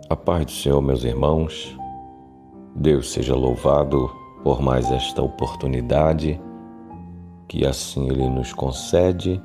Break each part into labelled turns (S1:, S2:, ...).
S1: A paz do Senhor, meus irmãos. Deus seja louvado por mais esta oportunidade que assim Ele nos concede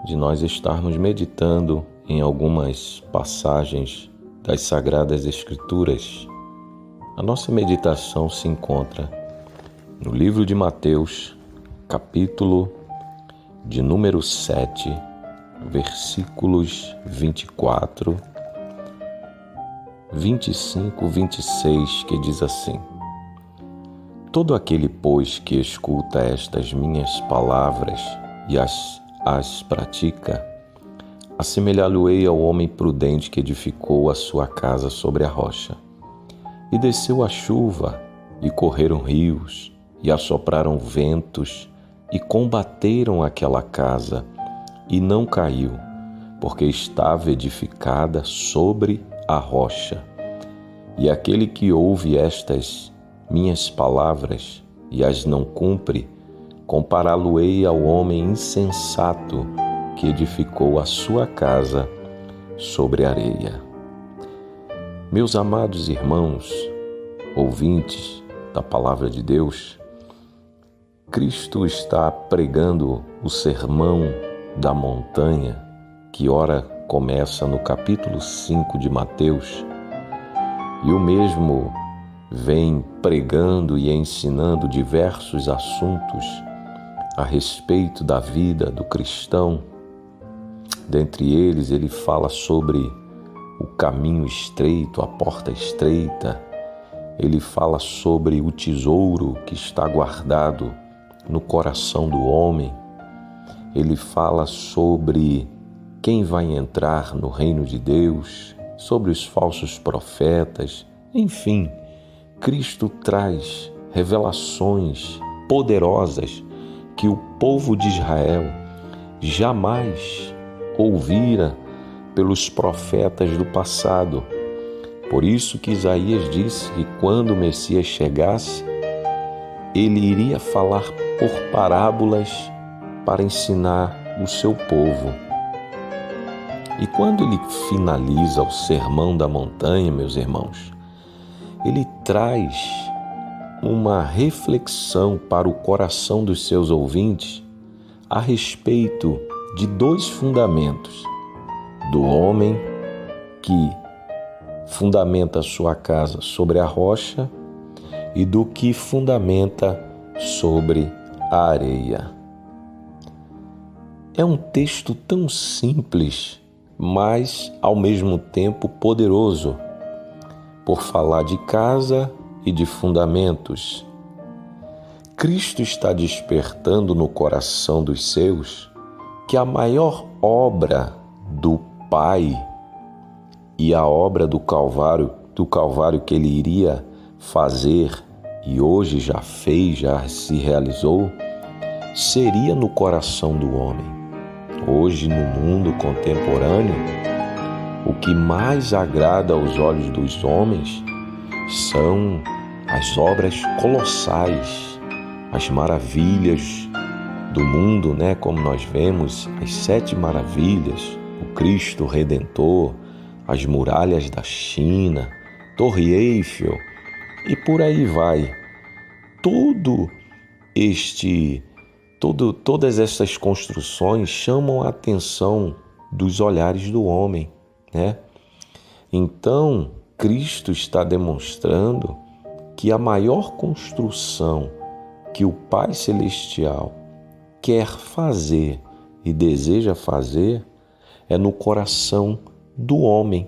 S1: de nós estarmos meditando em algumas passagens das Sagradas Escrituras. A nossa meditação se encontra no livro de Mateus, capítulo de número 7, versículos 24, 25, 26, que diz assim: Todo aquele, pois, que escuta estas minhas palavras e as pratica, assemelhá-lo-ei ao homem prudente que edificou a sua casa sobre a rocha. E desceu a chuva, e correram rios, e assopraram ventos, e combateram aquela casa, e não caiu, porque estava edificada sobre a rocha. E aquele que ouve estas minhas palavras e as não cumpre, compará-lo-ei ao homem insensato que edificou a sua casa sobre a areia. Meus amados irmãos, ouvintes da palavra de Deus, Cristo está pregando o sermão da montanha, que ora começa no capítulo 5 de Mateus, e o mesmo vem pregando e ensinando diversos assuntos a respeito da vida do cristão. Dentre eles, ele fala sobre o caminho estreito, a porta estreita. Ele fala sobre o tesouro que está guardado no coração do homem. Ele fala sobre quem vai entrar no reino de Deus, sobre os falsos profetas. Enfim, Cristo traz revelações poderosas que o povo de Israel jamais ouvira pelos profetas do passado. Por isso que Isaías disse que quando o Messias chegasse, ele iria falar por parábolas para ensinar o seu povo. E quando ele finaliza o Sermão da Montanha, meus irmãos, ele traz uma reflexão para o coração dos seus ouvintes a respeito de dois fundamentos: do homem que fundamenta a sua casa sobre a rocha e do que fundamenta sobre a areia. É um texto tão simples, mas ao mesmo tempo poderoso, por falar de casa e de fundamentos. Cristo está despertando no coração dos seus que a maior obra do Pai e a obra do Calvário que ele iria fazer e hoje já fez, já se realizou, seria no coração do homem. Hoje, no mundo contemporâneo, o que mais agrada aos olhos dos homens são as obras colossais, as maravilhas do mundo, como nós vemos, as 7 maravilhas, o Cristo Redentor, as muralhas da China, Torre Eiffel e por aí vai. Todas essas construções chamam a atenção dos olhares do homem, Então, Cristo está demonstrando que a maior construção que o Pai Celestial quer fazer e deseja fazer é no coração do homem.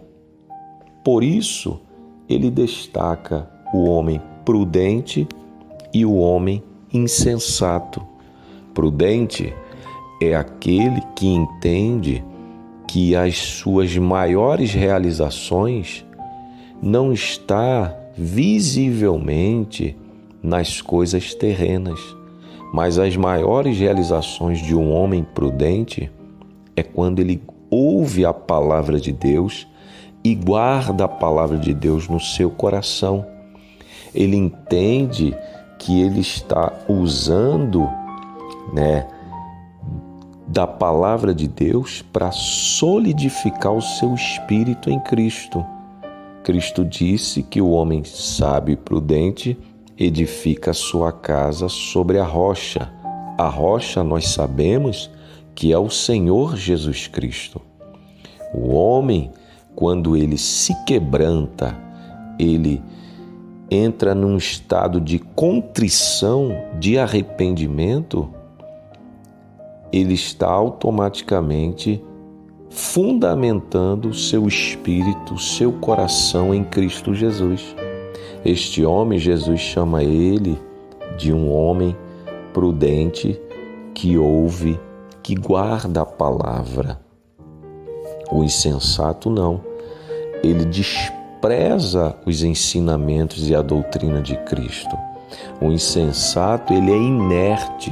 S1: Por isso, ele destaca o homem prudente e o homem insensato. Prudente é aquele que entende que as suas maiores realizações não está visivelmente nas coisas terrenas, mas as maiores realizações de um homem prudente é quando ele ouve a palavra de Deus e guarda a palavra de Deus no seu coração. Ele entende que ele está usando, da palavra de Deus para solidificar o seu espírito em Cristo. Cristo disse que o homem sábio e prudente edifica a sua casa sobre a rocha. A rocha nós sabemos que é o Senhor Jesus Cristo. O homem, quando ele se quebranta, ele entra num estado de contrição, de arrependimento, ele está automaticamente fundamentando seu espírito, seu coração em Cristo Jesus. Este homem, Jesus chama ele de um homem prudente que ouve, que guarda a palavra. O insensato não. Ele despreza os ensinamentos e a doutrina de Cristo. O insensato, ele é inerte.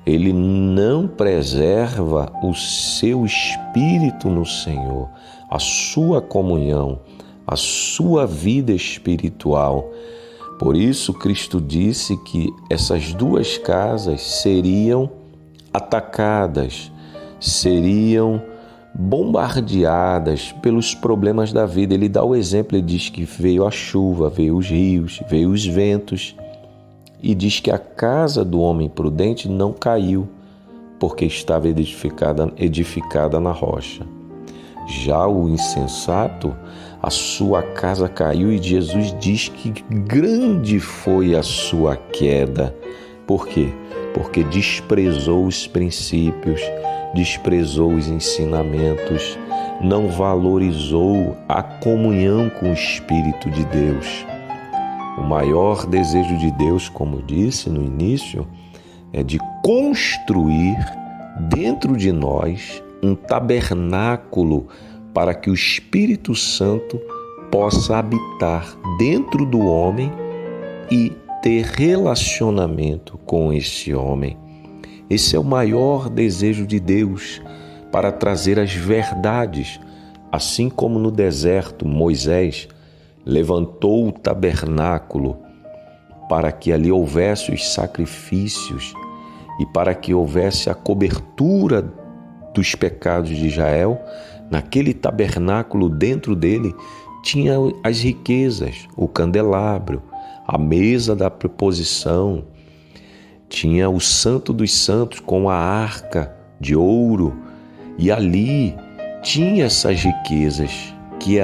S1: Ele não preserva o seu espírito no Senhor, a sua comunhão, a sua vida espiritual. Por isso, Cristo disse que essas duas casas seriam atacadas, seriam bombardeadas pelos problemas da vida. Ele dá o exemplo, ele diz que veio a chuva, veio os rios, veio os ventos, e diz que a casa do homem prudente não caiu, porque estava edificada na rocha. Já o insensato, a sua casa caiu, e Jesus diz que grande foi a sua queda. Por quê? Porque desprezou os princípios, desprezou os ensinamentos, não valorizou a comunhão com o Espírito de Deus. O maior desejo de Deus, como disse no início, é de construir dentro de nós um tabernáculo para que o Espírito Santo possa habitar dentro do homem e ter relacionamento com esse homem. Esse é o maior desejo de Deus, para trazer as verdades, assim como no deserto Moisés levantou o tabernáculo para que ali houvesse os sacrifícios e para que houvesse a cobertura dos pecados de Israel. Naquele tabernáculo, dentro dele, tinha as riquezas, o candelabro, a mesa da preposição, tinha o Santo dos Santos com a arca de ouro, e ali tinha essas riquezas que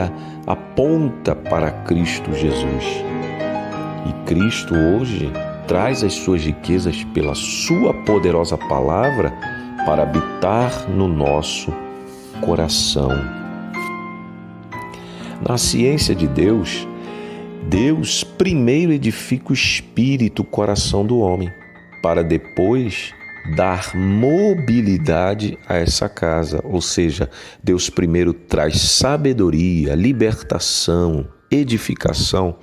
S1: aponta para Cristo Jesus. E Cristo hoje traz as suas riquezas pela sua poderosa palavra para habitar no nosso coração. Na ciência de Deus, Deus primeiro edifica o espírito, o coração do homem, para depois dar mobilidade a essa casa. Ou seja, Deus primeiro traz sabedoria, libertação, edificação,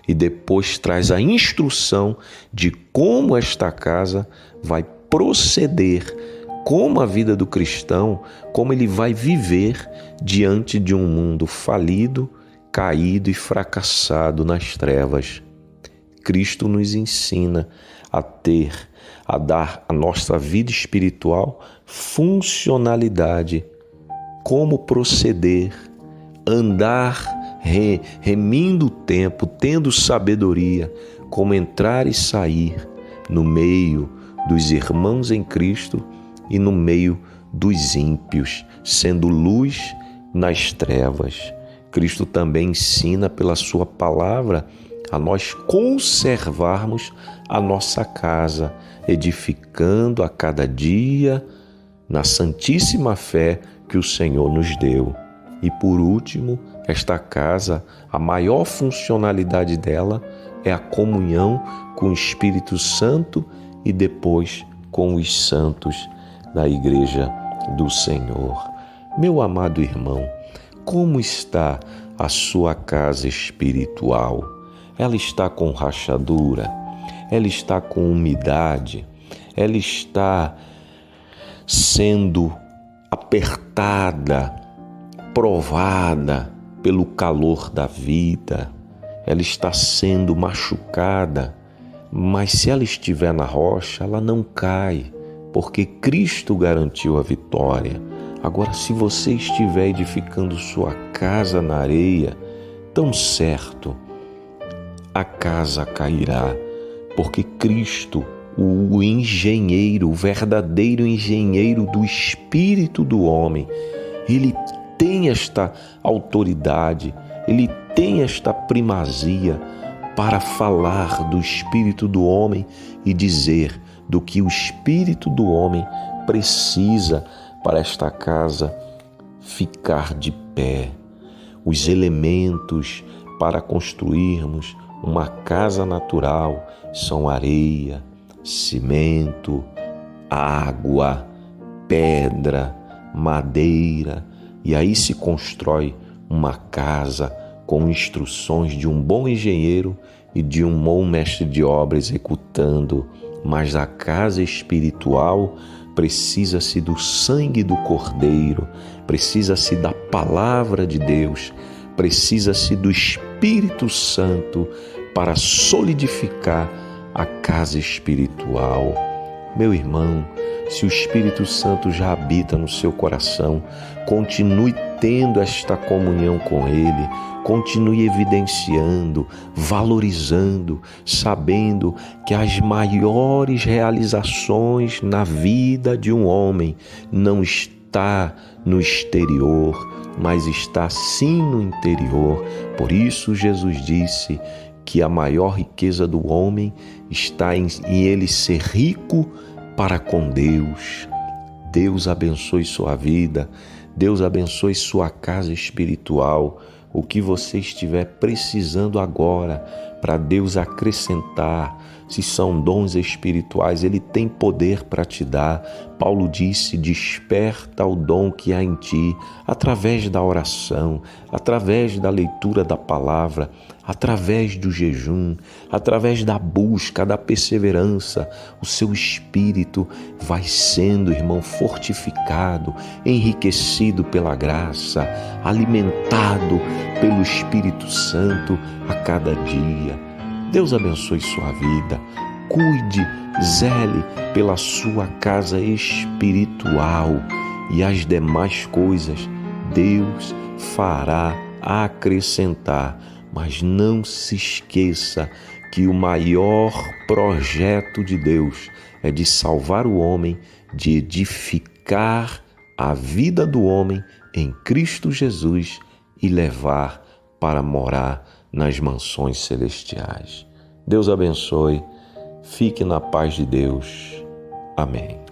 S1: e depois traz a instrução de como esta casa vai proceder, como a vida do cristão, como ele vai viver diante de um mundo falido, caído e fracassado nas trevas. Cristo nos ensina a dar à nossa vida espiritual funcionalidade, como proceder, andar remindo o tempo, tendo sabedoria, como entrar e sair no meio dos irmãos em Cristo e no meio dos ímpios, sendo luz nas trevas. Cristo também ensina pela sua palavra a nós conservarmos a nossa casa, edificando a cada dia na santíssima fé que o Senhor nos deu. E por último, esta casa, a maior funcionalidade dela é a comunhão com o Espírito Santo e depois com os santos da Igreja do Senhor. Meu amado irmão, como está a sua casa espiritual? Ela está com rachadura? Ela está com umidade? Ela está sendo apertada, provada pelo calor da vida? Ela está sendo machucada? Mas se ela estiver na rocha, ela não cai, porque Cristo garantiu a vitória. Agora, se você estiver edificando sua casa na areia, tão certo a casa cairá, porque Cristo, o engenheiro, o verdadeiro engenheiro do espírito do homem, ele tem esta autoridade, ele tem esta primazia para falar do espírito do homem e dizer do que o espírito do homem precisa para esta casa ficar de pé. Os elementos para construirmos uma casa natural são areia, cimento, água, pedra, madeira, e aí se constrói uma casa com instruções de um bom engenheiro e de um bom mestre de obra executando. Mas a casa espiritual precisa-se do sangue do Cordeiro, precisa-se da palavra de Deus, precisa-se do Espírito Santo para solidificar a casa espiritual. Meu irmão, se o Espírito Santo já habita no seu coração, continue tendo esta comunhão com Ele, continue evidenciando, valorizando, sabendo que as maiores realizações na vida de um homem não está no exterior, mas está sim no interior. Por isso Jesus disse que a maior riqueza do homem está em ele ser rico para com Deus. Deus abençoe sua vida, Deus abençoe sua casa espiritual. O que você estiver precisando agora para Deus acrescentar, se são dons espirituais, Ele tem poder para te dar. Paulo disse: desperta o dom que há em ti, através da oração, através da leitura da palavra, através do jejum, através da busca, da perseverança. O seu espírito vai sendo, irmão, fortificado, enriquecido pela graça, alimentado pelo Espírito Santo a cada dia. Deus abençoe sua vida. Cuide, zele pela sua casa espiritual e as demais coisas Deus fará acrescentar. Mas não se esqueça que o maior projeto de Deus é de salvar o homem, de edificar a vida do homem em Cristo Jesus e levar para morar nas mansões celestiais. Deus abençoe. Fique na paz de Deus. Amém.